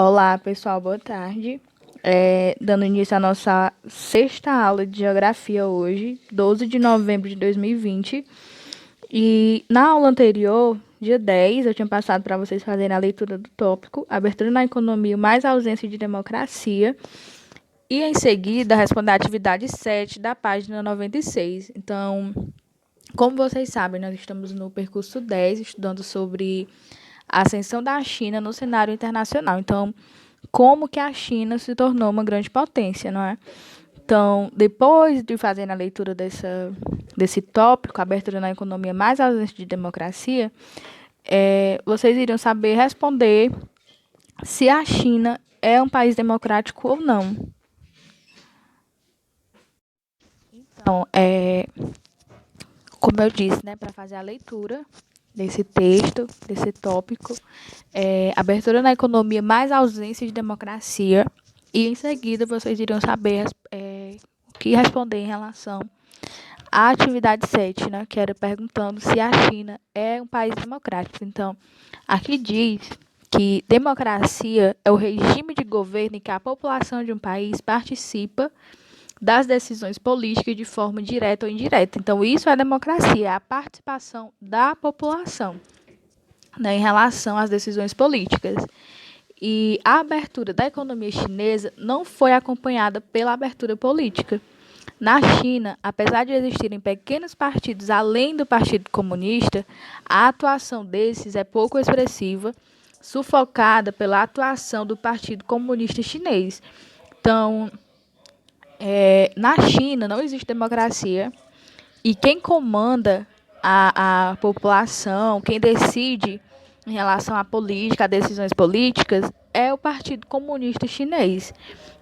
Olá, pessoal, boa tarde. Dando início à nossa sexta aula de Geografia hoje, 12 de novembro de 2020. E na aula anterior, dia 10, eu tinha passado para vocês fazerem a leitura do tópico, abertura na economia mais ausência de democracia, e em seguida responder a atividade 7 da página 96. Então, como vocês sabem, nós estamos no percurso 10, estudando sobre a ascensão da China no cenário internacional. Então, como que a China se tornou uma grande potência, não é? Então, depois de fazer a leitura desse tópico, abertura na economia mais ausente de democracia, vocês iriam saber responder se a China é um país democrático ou não. Então, como eu disse, né, para fazer a leitura desse texto, desse tópico, abertura na economia mais ausência de democracia, e em seguida vocês iriam saber o que responder em relação à atividade 7, né, que era perguntando se a China é um país democrático. Então, aqui diz que democracia é o regime de governo em que a população de um país participa das decisões políticas de forma direta ou indireta. Então, isso é democracia, é a participação da população, né, em relação às decisões políticas. E a abertura da economia chinesa não foi acompanhada pela abertura política. Na China, apesar de existirem pequenos partidos além do Partido Comunista, a atuação desses é pouco expressiva, sufocada pela atuação do Partido Comunista Chinês. Então, na China não existe democracia e quem comanda a população, quem decide em relação à política, a decisões políticas, é o Partido Comunista Chinês.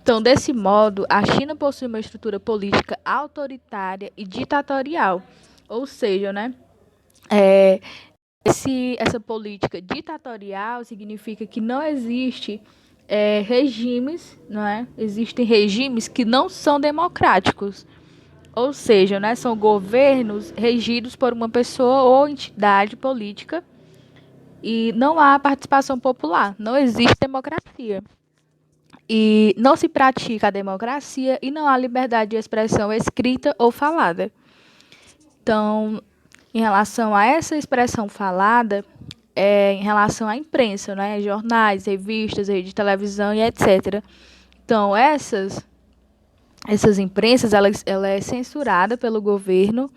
Então, desse modo, a China possui uma estrutura política autoritária e ditatorial. Ou seja, né, essa política ditatorial significa que não existe regimes, não é? Existem regimes que não são democráticos. Ou seja, né, são governos regidos por uma pessoa ou entidade política e não há participação popular, não existe democracia. E não se pratica a democracia e não há liberdade de expressão escrita ou falada. Então, em relação a essa expressão falada, em relação à imprensa, né, jornais, revistas, rede de televisão e etc. Então, essas imprensas, ela é censurada pelo governo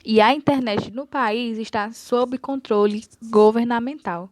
e a internet no país está sob controle governamental.